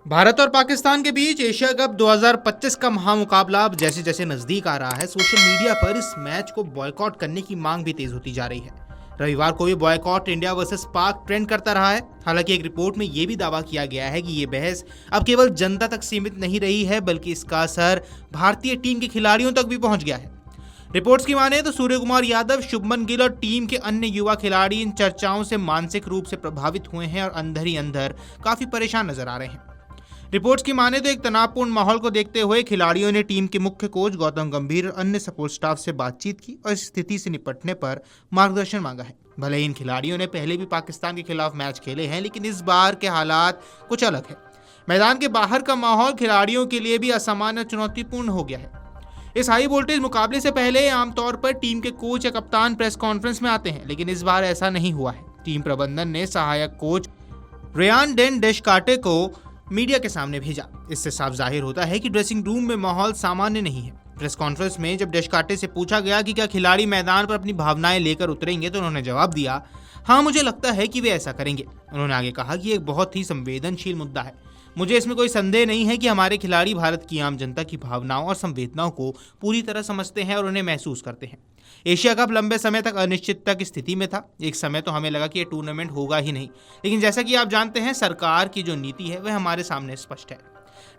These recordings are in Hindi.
भारत और पाकिस्तान के बीच एशिया कप 2025 का महामुकाबला अब जैसे जैसे नजदीक आ रहा है, सोशल मीडिया पर इस मैच को बॉयकॉट करने की मांग भी तेज होती जा रही है। रविवार को ये बॉयकॉट इंडिया वर्सेस पाक ट्रेंड करता रहा है। हालांकि एक रिपोर्ट में ये भी दावा किया गया है कि ये बहस अब केवल जनता तक सीमित नहीं रही है, बल्कि इसका असर भारतीय टीम के खिलाड़ियों तक भी पहुंच गया है। रिपोर्ट्स की माने तो सूर्य कुमार यादव, शुभमन गिल और टीम के अन्य युवा खिलाड़ी इन चर्चाओं से मानसिक रूप से प्रभावित हुए हैं और अंदर ही अंदर काफी परेशान नजर आ रहे हैं। रिपोर्ट्स की माने तो एक तनावपूर्ण माहौल को देखते हुए खिलाड़ियों ने टीम के मुख्य कोच गौतम गंभीर और अन्य सपोर्ट स्टाफ से बातचीत की और इस स्थिति से निपटने पर मार्गदर्शन मांगा है। भले ही इन खिलाड़ियों ने पहले भी पाकिस्तान के खिलाफ मैच खेले हैं, लेकिन इस बार के हालात कुछ अलग है। मैदान के बाहर का माहौल खिलाड़ियों के लिए भी असामान्य चुनौतीपूर्ण हो गया है। इस हाई वोल्टेज मुकाबले से पहले आमतौर पर टीम के कोच या कप्तान प्रेस कॉन्फ्रेंस में आते हैं, लेकिन इस बार ऐसा नहीं हुआ है। टीम प्रबंधन ने सहायक कोच रेयान डेन डेशकाटे को मीडिया के सामने भेजा। इससे साफ जाहिर होता है कि ड्रेसिंग रूम में माहौल सामान्य नहीं है। प्रेस कॉन्फ्रेंस में जब डेशकाटे से पूछा गया कि क्या खिलाड़ी मैदान पर अपनी भावनाएं लेकर उतरेंगे, तो उन्होंने जवाब दिया, हाँ, मुझे लगता है कि वे ऐसा करेंगे। उन्होंने आगे कहा कि एक बहुत ही संवेदनशील मुद्दा है। मुझे इसमें कोई संदेह नहीं है कि हमारे खिलाड़ी भारत की आम जनता की भावनाओं और संवेदनाओं को पूरी तरह समझते हैं और उन्हें महसूस करते हैं। एशिया कप लंबे समय तक अनिश्चितता की स्थिति में था। एक समय तो हमें लगा कि ये टूर्नामेंट होगा ही नहीं, लेकिन जैसा कि आप जानते हैं, सरकार की जो नीति है वह हमारे सामने स्पष्ट है।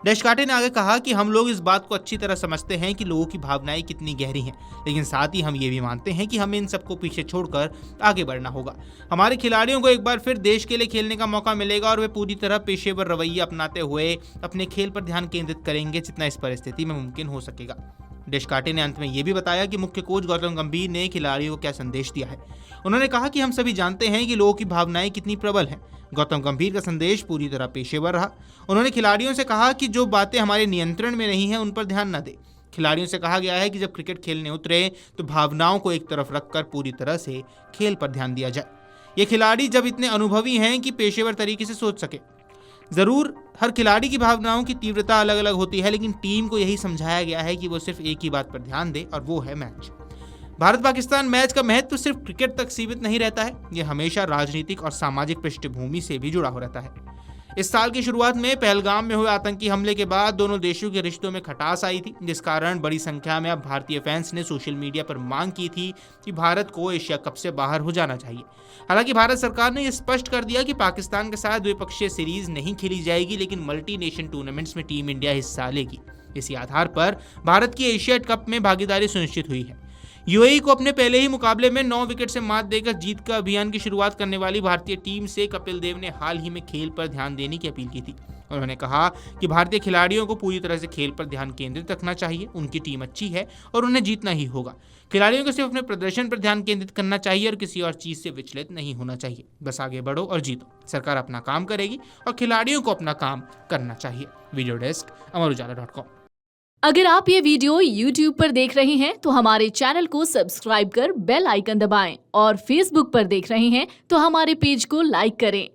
डेशकाटे ने आगे कहा कि हम लोग इस बात को अच्छी तरह समझते हैं कि लोगों की भावनाएं कितनी गहरी हैं, लेकिन साथ ही हम ये भी मानते हैं कि हमें इन सबको पीछे छोड़कर आगे बढ़ना होगा। हमारे खिलाड़ियों को एक बार फिर देश के लिए खेलने का मौका मिलेगा और वे पूरी तरह पेशेवर रवैया अपनाते हुए अपने खेल पर ध्यान केंद्रित करेंगे, जितना इस परिस्थिति में मुमकिन हो सकेगा। डेशकाटे ने अंत में यह भी बताया कि मुख्य कोच गौतम गंभीर ने खिलाड़ियों को क्या संदेश दिया है। उन्होंने कहा कि हम सभी जानते हैं कि लोगों की भावनाएं कितनी प्रबल हैं। गौतम गंभीर का संदेश पूरी तरह पेशेवर रहा। उन्होंने खिलाड़ियों से कहा कि जो बातें हमारे नियंत्रण में नहीं है उन पर ध्यान न दें। खिलाड़ियों से कहा गया है कि जब क्रिकेट खेलने उतरे तो भावनाओं को एक तरफ रखकर पूरी तरह से खेल पर ध्यान दिया जाए। ये खिलाड़ी जब इतने अनुभवी हैं कि पेशेवर तरीके से सोच सके। जरूर हर खिलाड़ी की भावनाओं की तीव्रता अलग अलग होती है, लेकिन टीम को यही समझाया गया है कि वो सिर्फ एक ही बात पर ध्यान दे, और वो है मैच। भारत पाकिस्तान मैच का महत्व सिर्फ क्रिकेट तक सीमित नहीं रहता है, ये हमेशा राजनीतिक और सामाजिक पृष्ठभूमि से भी जुड़ा हो रहता है। इस साल की शुरुआत में पहलगाम में हुए आतंकी हमले के बाद दोनों देशों के रिश्तों में खटास आई थी, जिस कारण बड़ी संख्या में अब भारतीय फैंस ने सोशल मीडिया पर मांग की थी कि भारत को एशिया कप से बाहर हो जाना चाहिए। हालांकि भारत सरकार ने यह स्पष्ट कर दिया कि पाकिस्तान के साथ द्विपक्षीय सीरीज नहीं खेली जाएगी, लेकिन मल्टी नेशन टूर्नामेंट्स में टीम इंडिया हिस्सा लेगी। इसी आधार पर भारत की एशिया कप में भागीदारी सुनिश्चित हुई है। यूएई को अपने पहले ही मुकाबले में 9 विकेट से मात देकर जीत का अभियान की शुरुआत करने वाली भारतीय टीम से कपिल देव ने हाल ही में खेल पर ध्यान देने की अपील की थी। उन्होंने कहा कि भारतीय खिलाड़ियों को पूरी तरह से खेल पर ध्यान केंद्रित रखना चाहिए। उनकी टीम अच्छी है और उन्हें जीतना ही होगा। खिलाड़ियों को सिर्फ अपने प्रदर्शन पर ध्यान केंद्रित करना चाहिए और किसी और चीज से विचलित नहीं होना चाहिए। बस आगे बढ़ो और जीतो। सरकार अपना काम करेगी और खिलाड़ियों को अपना काम करना चाहिए। वीडियो डेस्क अमरुजाला.com। अगर आप ये वीडियो YouTube पर देख रहे हैं तो हमारे चैनल को सब्सक्राइब कर बेल आइकन दबाएं, और Facebook पर देख रहे हैं तो हमारे पेज को लाइक करें।